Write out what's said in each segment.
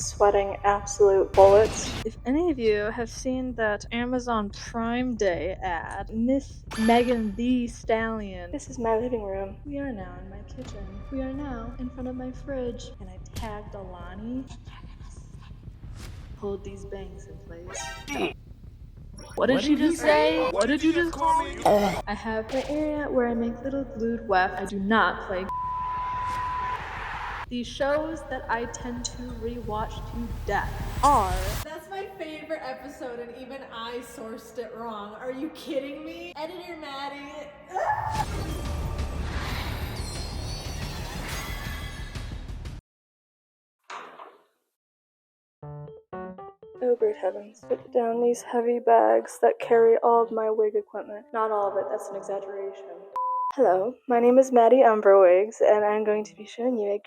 Sweating absolute bullets. If any of you have seen that Amazon Prime Day ad, Miss Megan the Stallion, this is my living room. We are now in my kitchen. We are now in front of my fridge, and I tagged Alani. Hold these bangs in place. What did she just say? What did you just call me? I have my area where I make little glued wefts. I do not play the shows that I tend to rewatch to death are... That's my favorite episode, and even I sourced it wrong. Are you kidding me? Editor Maddie. Oh, great heavens. Put down these heavy bags that carry all of my wig equipment. Not all of it, that's an exaggeration. Hello, my name is Maddie UmbraWigs, and I'm going to be showing you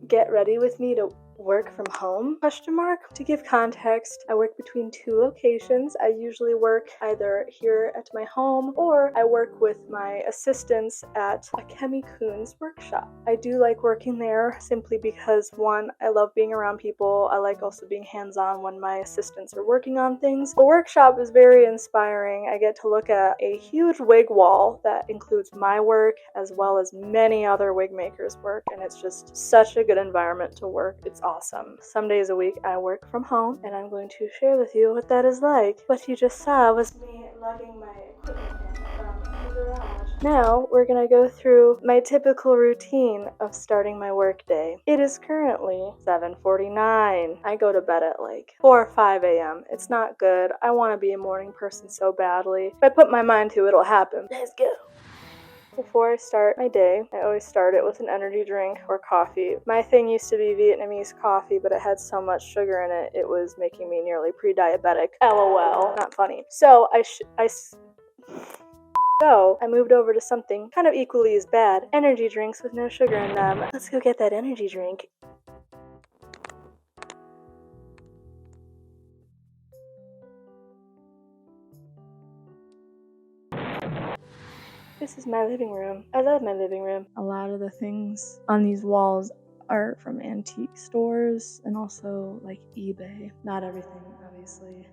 get ready with me to work from home, ? To give context, I work between two locations. I usually work either here at my home, or I work with my assistants at a CAMEO's workshop. I do like working there simply because, one, I love being around people. I like also being hands-on when my assistants are working on things. The workshop is very inspiring. I get to look at a huge wig wall that includes my work as well as many other wig makers' work, and it's just such a good environment to work. It's awesome. Some days a week I work from home, and I'm going to share with you what that is like. What you just saw was me lugging my equipment in from the garage. Now we're gonna go through my typical routine of starting my workday. It is currently 7:49. I go to bed at like 4 or 5 a.m. It's not good. I want to be a morning person so badly. If I put my mind to it, it'll happen. Let's go. Before I start my day, I always start it with an energy drink or coffee. My thing used to be Vietnamese coffee, but it had so much sugar in it, it was making me nearly pre-diabetic. LOL. Not funny. So I moved over to something kind of equally as bad. Energy drinks with no sugar in them. Let's go get that energy drink. This is my living room. I love my living room. A lot of the things on these walls are from antique stores and also like eBay. Not everything, obviously.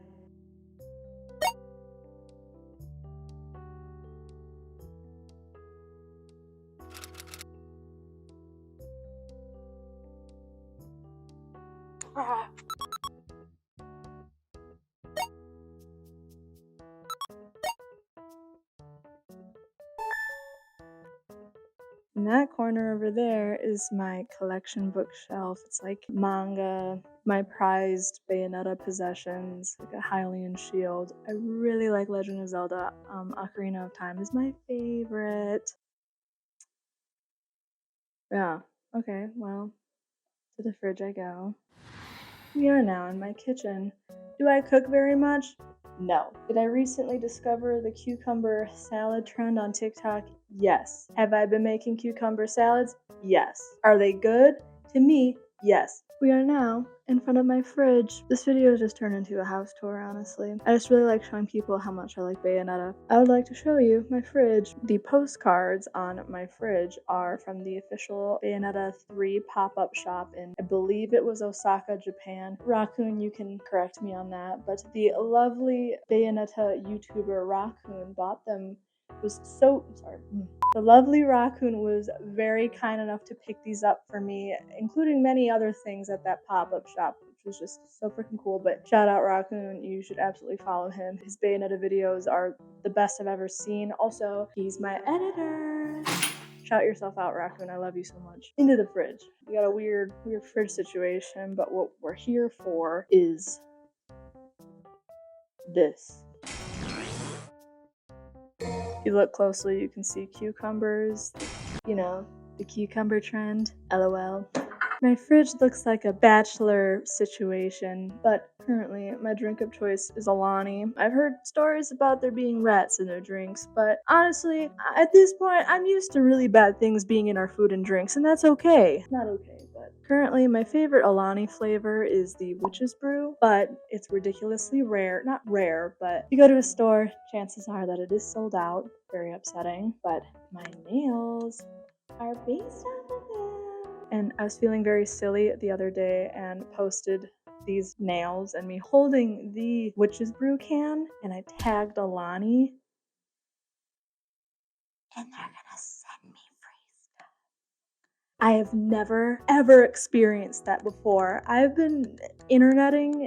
In that corner over there is my collection bookshelf. It's like manga, my prized Bayonetta possessions, like a Hylian shield. I really like Legend of Zelda. Ocarina of Time is my favorite. Yeah, okay, well, to the fridge I go. We are now in my kitchen. Do I cook very much? No. Did I recently discover the cucumber salad trend on TikTok? Yes. Have I been making cucumber salads? Yes. Are they good? To me, yes. We are now in front of my fridge. This video just turned into a house tour, honestly. I just really like showing people how much I like Bayonetta. I would like to show you my fridge. The postcards on my fridge are from the official Bayonetta 3 pop-up shop in, I believe it was Osaka, Japan. Raccoon, you can correct me on that, but the lovely Bayonetta YouTuber Raccoon bought them. The lovely Raccoon was very kind enough to pick these up for me, including many other things at that pop-up shop, which was just so freaking cool. But shout out Raccoon, you should absolutely follow him. His Bayonetta videos are the best I've ever seen. Also, he's my editor. Shout yourself out, Raccoon. I love you so much. Into the fridge. We got a weird fridge situation, but what we're here for is this. If you look closely, you can see cucumbers. You know, the cucumber trend. LOL. My fridge looks like a bachelor situation, but currently my drink of choice is Alani. I've heard stories about there being rats in their drinks, but honestly, at this point, I'm used to really bad things being in our food and drinks, and that's okay. Not okay, but currently my favorite Alani flavor is the Witch's Brew, but it's ridiculously rare. Not rare, but if you go to a store, chances are that it is sold out. Very upsetting, but my nails are based off of them. And I was feeling very silly the other day and posted these nails and me holding the witch's brew can, and I tagged Alani. And they're gonna send me free stuff. I have never ever experienced that before. I've been interneting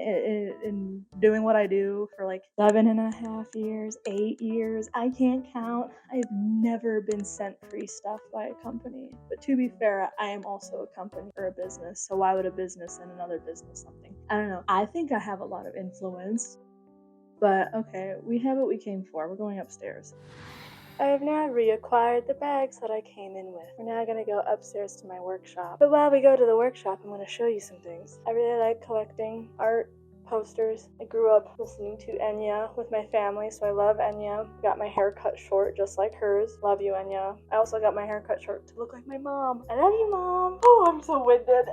and doing what I do for like 7.5 years, 8 years. I can't count. I've never been sent free stuff by a company. But to be fair, I am also a company or a business. So why would a business send another business something? I don't know. I think I have a lot of influence. But okay, we have what we came for. We're going upstairs. I have now reacquired the bags that I came in with. We're now going to go upstairs to my workshop. But while we go to the workshop, I'm going to show you some things. I really like collecting art, posters. I grew up listening to Enya with my family, so I love Enya. Got my hair cut short just like hers. Love you, Enya. I also got my hair cut short to look like my mom. I love you, Mom. Oh, I'm so winded.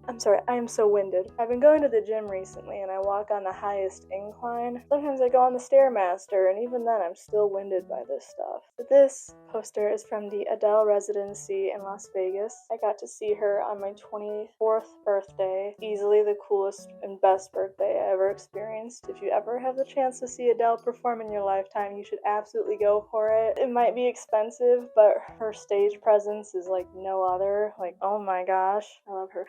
I'm sorry, I am so winded. I've been going to the gym recently and I walk on the highest incline. Sometimes I go on the Stairmaster, and even then I'm still winded by this stuff. But this poster is from the Adele residency in Las Vegas. I got to see her on my 24th birthday. Easily the coolest and best birthday I ever experienced. If you ever have the chance to see Adele perform in your lifetime, you should absolutely go for it. It might be expensive, but her stage presence is like no other. Like, oh my gosh, I love her.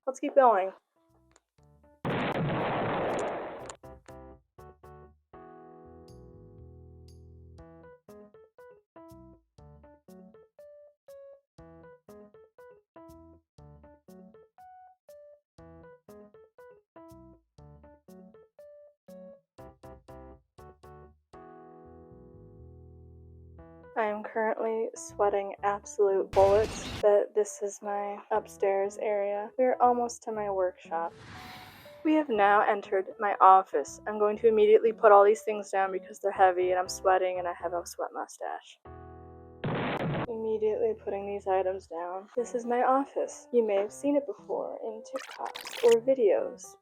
Let's keep going. I am currently sweating absolute bullets, but this is my upstairs area. We're almost to my workshop. We have now entered my office. I'm going to immediately put all these things down because they're heavy and I'm sweating and I have a sweat mustache. Immediately putting these items down. This is my office. You may have seen it before in TikToks or videos.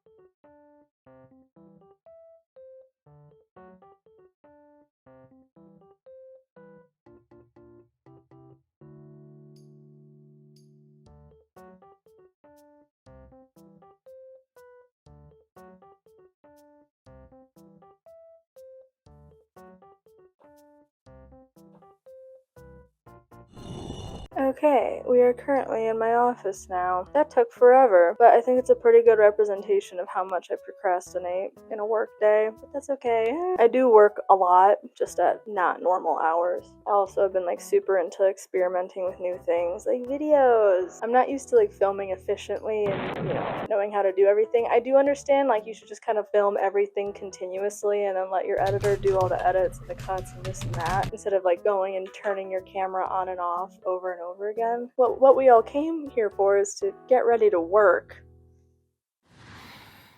Okay, we are currently in my office now. That took forever, but I think it's a pretty good representation of how much I procrastinate in a work day, but that's okay. I do work a lot, just at not normal hours. I also have been like super into experimenting with new things, like videos. I'm not used to like filming efficiently and, knowing how to do everything. I do understand like you should just kind of film everything continuously and then let your editor do all the edits and the cuts and this and that, instead of like going and turning your camera on and off over and over again. What we all came here for is to get ready to work.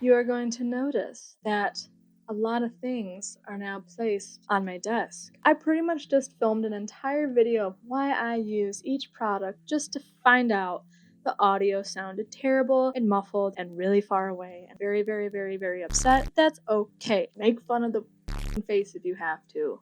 You are going to notice that a lot of things are now placed on my desk. I pretty much just filmed an entire video of why I use each product just to find out the audio sounded terrible and muffled and really far away and very, very, very, very upset. That's okay. Make fun of the face if you have to.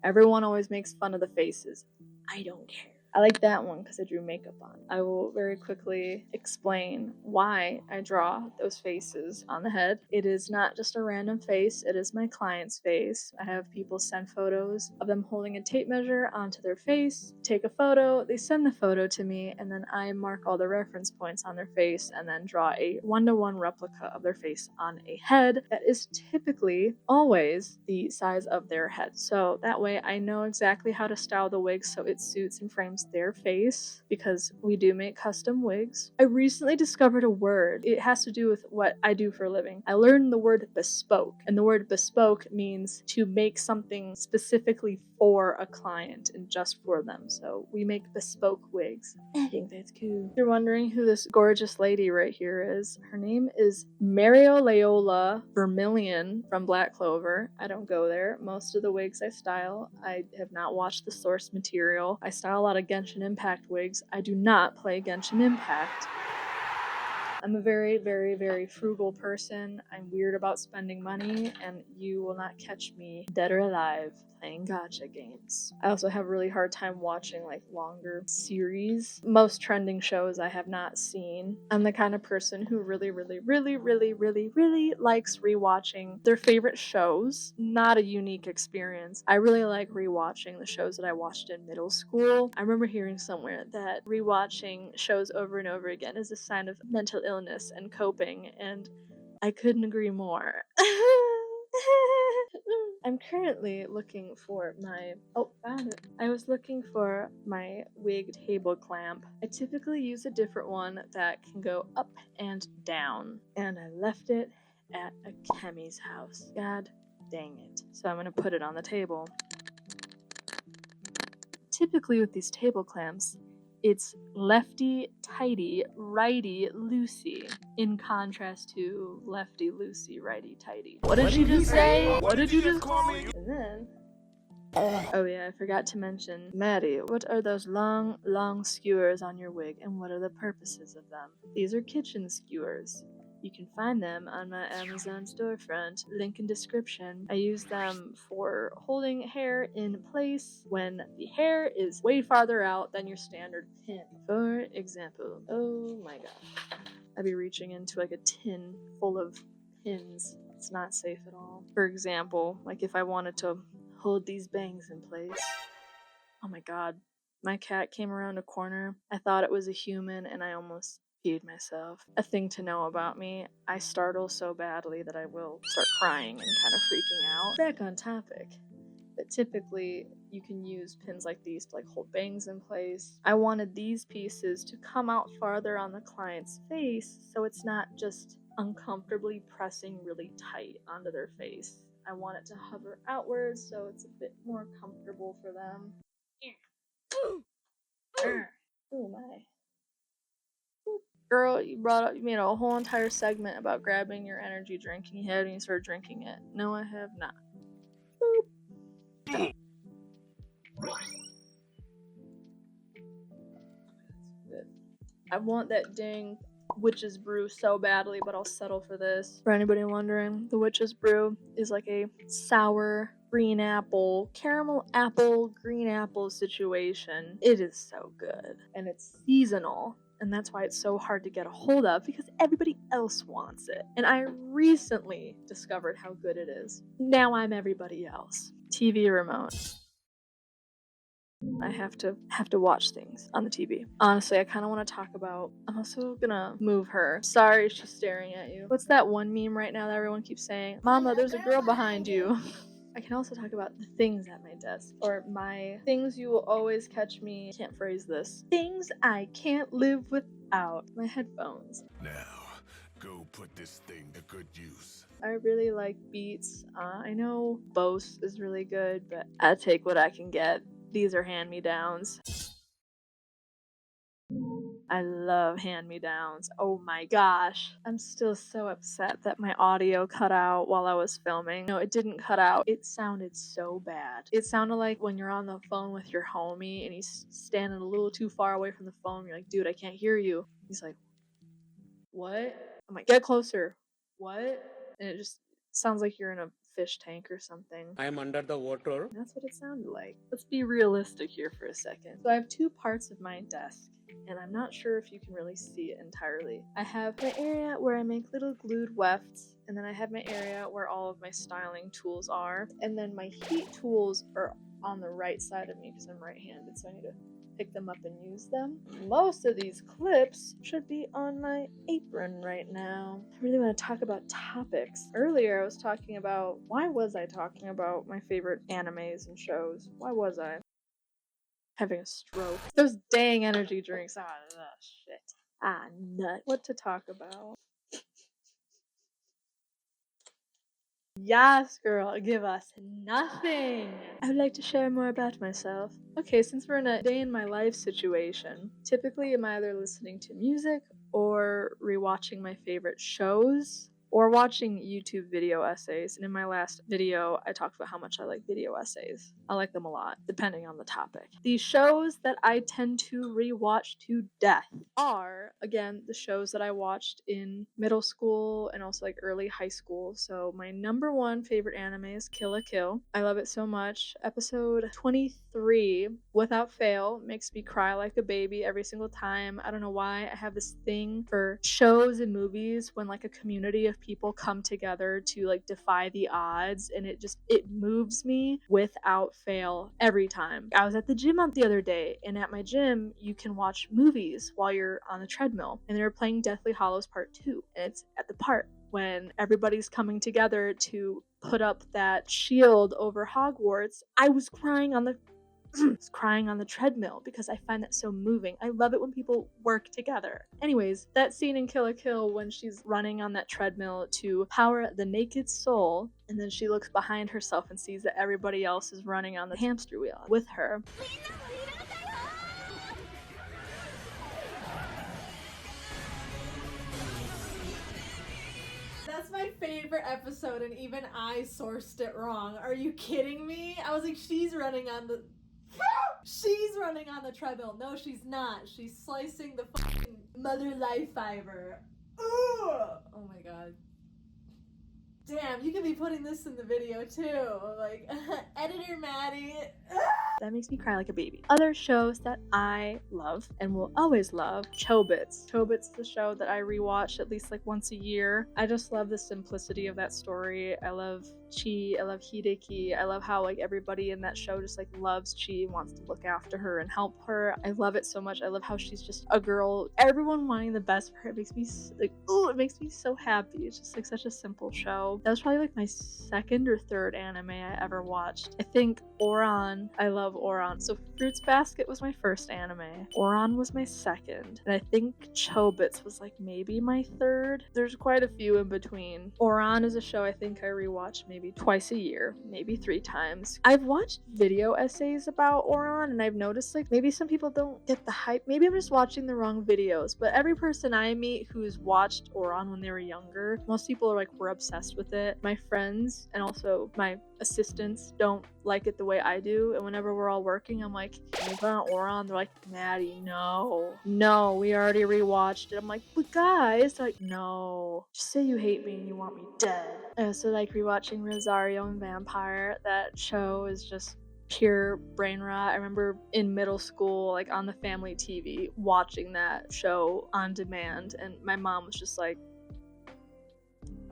Everyone always makes fun of the faces. I don't care. I like that one because I drew makeup on. I will very quickly explain why I draw those faces on the head. It is not just a random face, it is my client's face. I have people send photos of them holding a tape measure onto their face, take a photo, they send the photo to me, and then I mark all the reference points on their face and then draw a 1-to-1 replica of their face on a head that is typically always the size of their head. So that way I know exactly how to style the wig so it suits and frames their face, because we do make custom wigs. I recently discovered a word. It has to do with what I do for a living. I learned the word bespoke, and the word bespoke means to make something specifically for a client and just for them. So we make bespoke wigs. I think that's cool. If you're wondering who this gorgeous lady right here is, her name is Marioleola Vermilion from Black Clover. I don't go there. Most of the wigs I style, I have not watched the source material. I style a lot of Genshin Impact wigs. I do not play Genshin Impact. I'm a very, very, very frugal person. I'm weird about spending money, and you will not catch me dead or alive playing gacha games. I also have a really hard time watching like longer series. Most trending shows I have not seen. I'm the kind of person who really, really, really, really, really, really likes rewatching their favorite shows. Not a unique experience. I really like rewatching the shows that I watched in middle school. I remember hearing somewhere that rewatching shows over and over again is a sign of mental illness and coping, and I couldn't agree more. I'm currently looking for my... Oh, found it. I was looking for my wig table clamp. I typically use a different one that can go up and down, and I left it at a chemie's house. God dang it. So I'm gonna put it on the table. Typically with these table clamps, it's lefty tighty, righty loosey, in contrast to lefty loosey, righty tighty. What did she just say? What did you just call me? And then, oh yeah, I forgot to mention, Maddie, what are those long, long skewers on your wig, and what are the purposes of them? These are kitchen skewers. You can find them on my Amazon storefront, link in description. I use them for holding hair in place when the hair is way farther out than your standard pin. For example, oh my gosh, I'd be reaching into like a tin full of pins. It's not safe at all. For example, like if I wanted to hold these bangs in place. Oh my god, my cat came around a corner. I thought it was a human and I almost peed myself. A thing to know about me, I startle so badly that I will start crying and kind of freaking out. Back on topic. But typically you can use pins like these to like hold bangs in place. I wanted these pieces to come out farther on the client's face so it's not just uncomfortably pressing really tight onto their face. I want it to hover outwards so it's a bit more comfortable for them. Oh my. Girl, you made a whole entire segment about grabbing your energy drink and you haven't even started drinking it. No, I have not. Boop. I want that dang witch's brew so badly, but I'll settle for this. For anybody wondering, the witch's brew is like a sour green apple, caramel apple, green apple situation. It is so good. And it's seasonal. And that's why it's so hard to get a hold of, because everybody else wants it. And I recently discovered how good it is. Now I'm everybody else. TV remote. I have to watch things on the TV. Honestly, I kind of want to talk about... I'm also gonna move her. Sorry, she's staring at you. What's that one meme right now that everyone keeps saying? Mama, there's a girl behind you. I can also talk about the things at my desk, or my things you will always catch me... Can't phrase this. Things I can't live without. My headphones. Now, go put this thing to good use. I really like Beats. I know Bose is really good, but I take what I can get. These are hand-me-downs. I love hand-me-downs. Oh my gosh. I'm still so upset that my audio cut out while I was filming. No, it didn't cut out. It sounded so bad. It sounded like when you're on the phone with your homie and he's standing a little too far away from the phone. You're like, dude, I can't hear you. He's like, what? I'm like, get closer. What? And it just sounds like you're in a fish tank or something. I am under the water. That's what it sounded like. Let's be realistic here for a second. So I have two parts of my desk, and I'm not sure if you can really see it entirely. I have my area where I make little glued wefts, and then I have my area where all of my styling tools are, and then my heat tools are on the right side of me because I'm right-handed, so I need to pick them up and use them. Most of these clips should be on my apron right now. I really want to talk about topics. Earlier I was talking about... Why was I talking about my favorite animes and shows? Why was I? Having a stroke. Those dang energy drinks. Shit. Nut. What to talk about? Yes, girl, give us nothing. I would like to share more about myself. Okay, since we're in a day in my life situation, typically I'm either listening to music or rewatching my favorite shows. or watching YouTube video essays. And in my last video, I talked about how much I like video essays. I like them a lot, depending on the topic. The shows that I tend to rewatch to death are, again, the shows that I watched in middle school and also like early high school. So my number one favorite anime is Kill la Kill. I love it so much. Episode 23, without fail, makes me cry like a baby every single time. I don't know why. I have this thing for shows and movies when like a community of people come together to like defy the odds, and it moves me without fail every time. I was at the gym the other day, and at my gym you can watch movies while you're on the treadmill, and they were playing Deathly Hallows Part 2, and it's at the part when everybody's coming together to put up that shield over Hogwarts. I was crying on the treadmill because I find that so moving. I love it when people work together. Anyways, that scene in Kill la Kill when she's running on that treadmill to power the naked soul, and then she looks behind herself and sees that everybody else is running on the hamster wheel with her. That's my favorite episode, and even I sourced it wrong. Are you kidding me? I was like, she's running on the treadmill. No, she's not. She's slicing the fucking mother life fiber. Ooh! Oh my god. Damn, you could be putting this in the video too. Like, editor Maddie. That makes me cry like a baby. Other shows that I love and will always love, Chobits. Chobits is a show that I rewatch at least like once a year. I just love the simplicity of that story. I love Chi, I love Hideki. I love how like everybody in that show just like loves Chi and wants to look after her and help her. I love it so much. I love how she's just a girl, everyone wanting the best for her. It makes me like, ooh, it makes me so happy. It's just like such a simple show. That was probably like my second or third anime I ever watched. I think Oran, I love Oran. So Fruits Basket was my first anime. Oran was my second. And I think Chobits was like maybe my third. There's quite a few in between. Oran is a show I think I rewatch maybe twice a year, maybe 3 times. I've watched video essays about Oran, and I've noticed like maybe some people don't get the hype. Maybe I'm just watching the wrong videos, but every person I meet who's watched Oran when they were younger, most people are like, we're obsessed with it. My friends and also my assistants don't like it the way I do, and whenever we're all working, I'm like, can we put on Oran? They're like, Maddie, no, we already rewatched it. I'm like, but guys, they're like, no, just say you hate me and you want me dead. I also like rewatching Rosario and Vampire. That show is just pure brain rot. I remember in middle school, like on the family TV, watching that show on demand, and my mom was just like,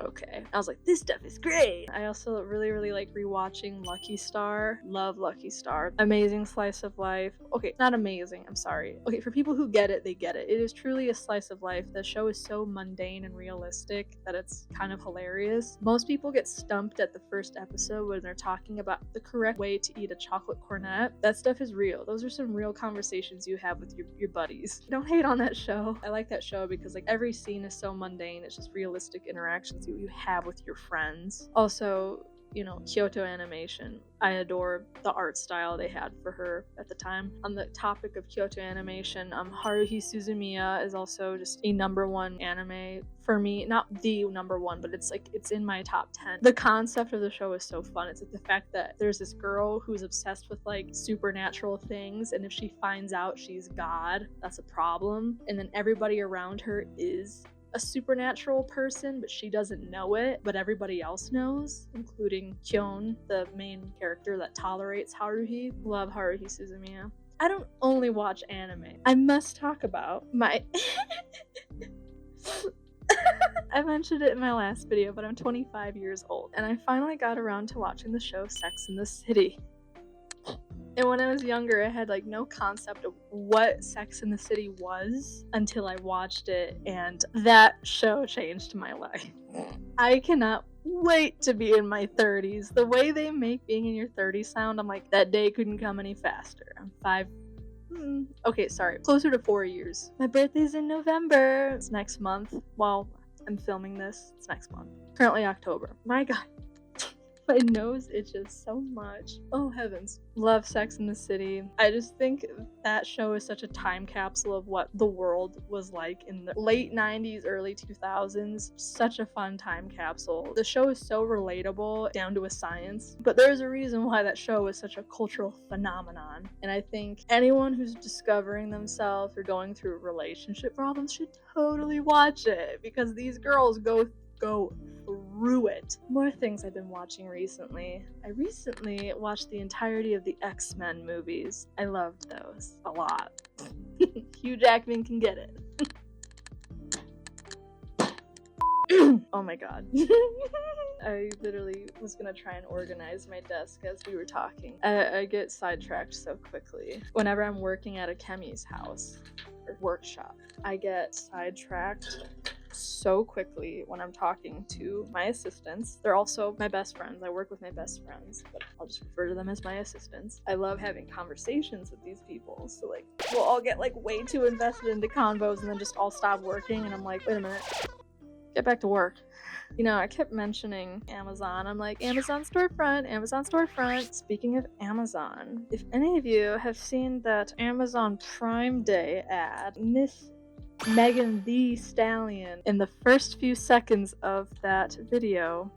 okay. I was like, this stuff is great. I also really like rewatching Lucky Star. Love Lucky Star. Amazing slice of life. Okay, not amazing, I'm sorry. Okay, for people who get it, they get it. It is truly a slice of life. The show is so mundane and realistic that it's kind of hilarious. Most people get stumped at the first episode when they're talking about the correct way to eat a chocolate cornet. That stuff is real. Those are some real conversations you have with your buddies. Don't hate on that show. I like that show because like every scene is so mundane. It's just realistic interactions you have with your friends. Also, you know, Kyoto Animation. I adore the art style they had for her at the time. On the topic of Kyoto Animation, Haruhi Suzumiya is also just a #1 anime for me. Not the #1, but it's in my top 10. The concept of the show is so fun. It's like the fact that there's this girl who's obsessed with like supernatural things, and if she finds out she's God, that's a problem. And then everybody around her is a supernatural person, but she doesn't know it, but everybody else knows, including Kyon, the main character that tolerates Haruhi. Love Haruhi Suzumiya. I don't only watch anime. I must talk about my I mentioned it in my last video, but I'm 25 years old, and I finally got around to watching the show Sex and the City. And when I was younger, I had like no concept of what Sex and the City was until I watched it, and that show changed my life. I cannot wait to be in my 30s. The way they make being in your 30s sound, I'm like, that day couldn't come any faster. I'm closer to 4 years. My birthday's in November. It's next month. Well, I'm filming this. It's next month. Currently October. My god. My nose itches so much. Oh heavens. Love Sex in the City. I just think that show is such a time capsule of what the world was like in the late 90s, early 2000s. Such a fun time capsule. The show is so relatable down to a science, but there's a reason why that show is such a cultural phenomenon. And I think anyone who's discovering themselves or going through relationship problems should totally watch it, because these girls go through it. More things I've been watching recently. I recently watched the entirety of the X-Men movies. I loved those a lot. Hugh Jackman can get it. Oh my god. I literally was gonna try and organize my desk as we were talking. I get sidetracked so quickly. Whenever I'm working at a chemie's house or workshop, I get sidetracked so quickly when I'm talking to my assistants. They're also my best friends. I work with my best friends, but I'll just refer to them as my assistants. I love having conversations with these people. So like, we'll all get like way too invested into convos and then just all stop working, and I'm like, wait a minute, get back to work. You know, I kept mentioning Amazon. I'm like, Amazon storefront, Amazon storefront. Speaking of Amazon, if any of you have seen that Amazon Prime Day ad, Miss Megan the Stallion, in the first few seconds of that video.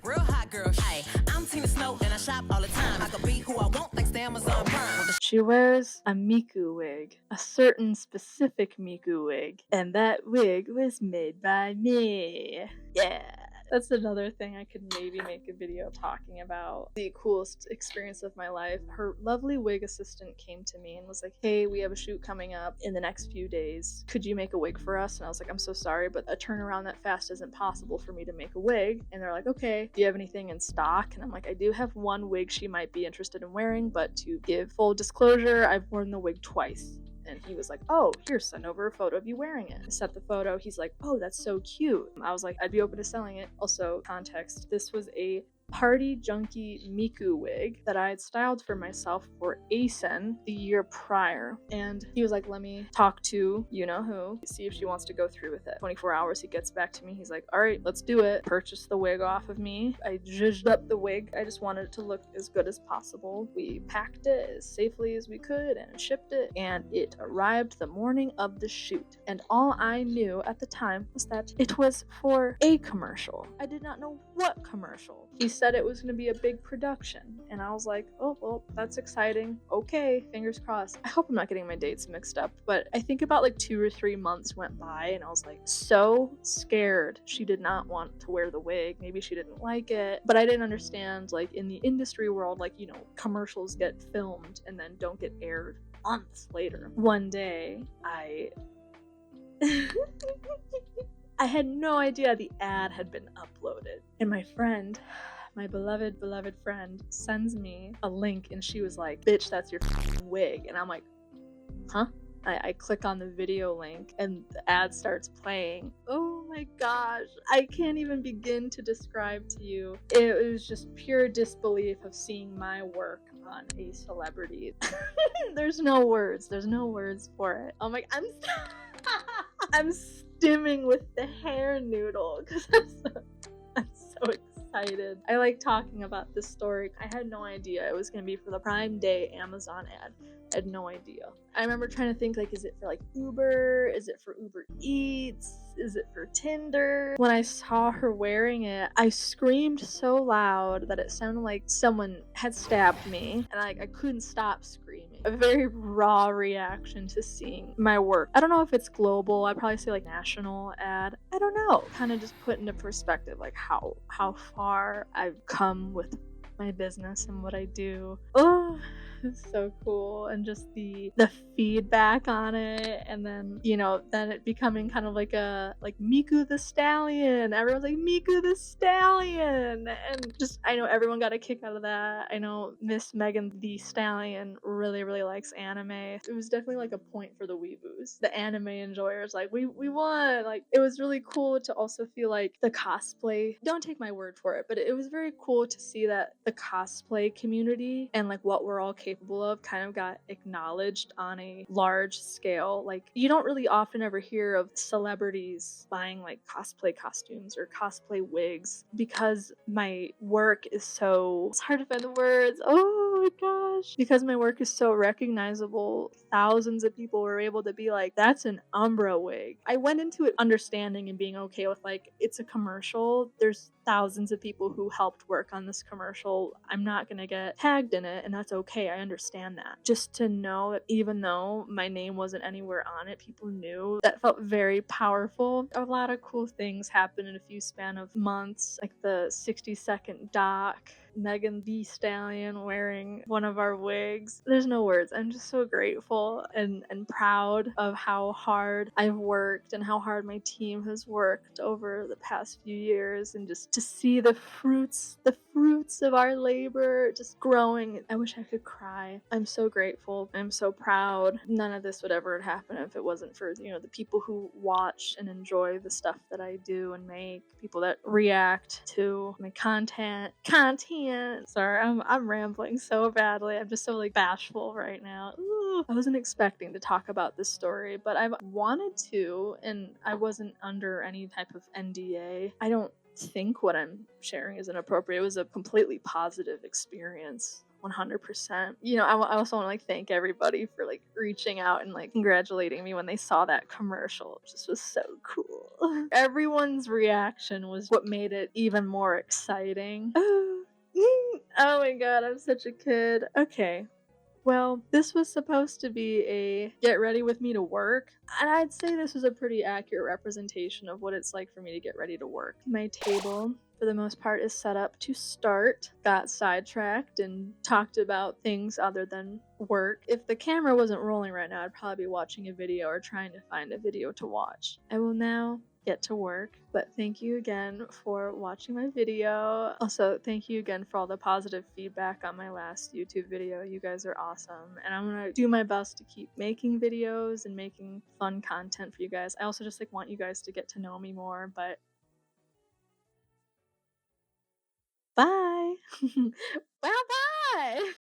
Real hot girl, hey, I'm Tina Snow and I shop all the time. I can be who I want thanks to Amazon Prime. She wears a Miku wig, a certain specific Miku wig, and that wig was made by me. Yeah. That's another thing I could maybe make a video talking about. The coolest experience of my life. Her lovely wig assistant came to me and was like, hey, we have a shoot coming up in the next few days. Could you make a wig for us? And I was like, I'm so sorry, but a turnaround that fast isn't possible for me to make a wig. And they're like, okay, do you have anything in stock? And I'm like, I do have one wig she might be interested in wearing, but to give full disclosure, I've worn the wig twice. And he was like, oh, here, send over a photo of you wearing it. I sent the photo. He's like, oh, that's so cute. I was like, I'd be open to selling it. Also, context, this was a party junkie Miku wig that I had styled for myself for ASEN the year prior. And he was like, let me talk to you-know-who, see if she wants to go through with it. 24 hours, he gets back to me. He's like, all right, let's do it. Purchased the wig off of me. I zhuzhed up the wig. I just wanted it to look as good as possible. We packed it as safely as we could and shipped it. And it arrived the morning of the shoot. And all I knew at the time was that it was for a commercial. I did not know what commercial. He said it was going to be a big production, and I was like, oh, well, that's exciting. Okay, fingers crossed. I hope I'm not getting my dates mixed up, but I think about like 2 or 3 months went by, and I was like so scared she did not want to wear the wig. Maybe she didn't like it, but I didn't understand, like, in the industry world, like, you know, commercials get filmed and then don't get aired months later. One day, I had no idea the ad had been uploaded. And my friend, my beloved friend, sends me a link and she was like, bitch, that's your wig. And I'm like, huh? I click on the video link and the ad starts playing. Oh my gosh, I can't even begin to describe to you. It was just pure disbelief of seeing my work on a celebrity. There's no words for it. I'm like, I'm stimming with the hair noodle because I'm so excited. I like talking about this story. I had no idea it was going to be for the Prime Day Amazon ad. I had no idea. I remember trying to think, like, is it for like Uber? Is it for Uber Eats? Is it for Tinder? When I saw her wearing it, I screamed so loud that it sounded like someone had stabbed me, and I couldn't stop screaming. A very raw reaction to seeing my work. I don't know if it's global. I'd probably say like national ad. I don't know. Kind of just put into perspective like how far I've come with my business and what I do. Oh, it's so cool. And just the feedback on it, and then, you know, then it becoming kind of like Miku the Stallion. Everyone's like, Miku the Stallion, and just, I know everyone got a kick out of that. I know Miss Megan the Stallion really likes anime. It was definitely like a point for the weeboos, the anime enjoyers. Like, we won. Like, it was really cool to also feel like the cosplay, don't take my word for it, but it was very cool to see that the the cosplay community and like what we're all capable of kind of got acknowledged on a large scale. Like you don't really often ever hear of celebrities buying like cosplay costumes or cosplay wigs because my work is so, it's hard to find the words. Oh my gosh. Because my work is so recognizable, thousands of people were able to be like, that's an Umbra wig. I went into it understanding and being okay with like, it's a commercial. There's thousands of people who helped work on this commercial. I'm not gonna get tagged in it, and that's okay. I understand that. Just to know that even though my name wasn't anywhere on it, people knew, that felt very powerful. A lot of cool things happened in a few span of months, like the 60-second doc, Megan the Stallion wearing one of our wigs. There's no words. I'm just so grateful and proud of how hard I've worked and how hard my team has worked over the past few years, and just to see the fruits of our labor just growing. I wish I could cry. I'm so grateful. I'm so proud. None of this would ever happen if it wasn't for, you know, the people who watch and enjoy the stuff that I do and make, people that react to my content. Sorry, I'm rambling so badly. I'm just so like bashful right now. Ooh, I wasn't expecting to talk about this story, but I've wanted to, and I wasn't under any type of NDA. I don't think what I'm sharing is inappropriate. It was a completely positive experience. 100%. You know, I also want to like thank everybody for like reaching out and like congratulating me when they saw that commercial. It just was so cool. Everyone's reaction was what made it even more exciting. Oh my god, I'm such a kid. Okay. Well, this was supposed to be a get ready with me to work, and I'd say this was a pretty accurate representation of what it's like for me to get ready to work. My table, for the most part, is set up to start. Got sidetracked and talked about things other than work. If the camera wasn't rolling right now, I'd probably be watching a video or trying to find a video to watch. I will now get to work, but thank you again for watching my video. Also, thank you again for all the positive feedback on my last YouTube video. You guys are awesome, and I'm gonna do my best to keep making videos and making fun content for you guys. I also just like want you guys to get to know me more, but bye. Well, bye.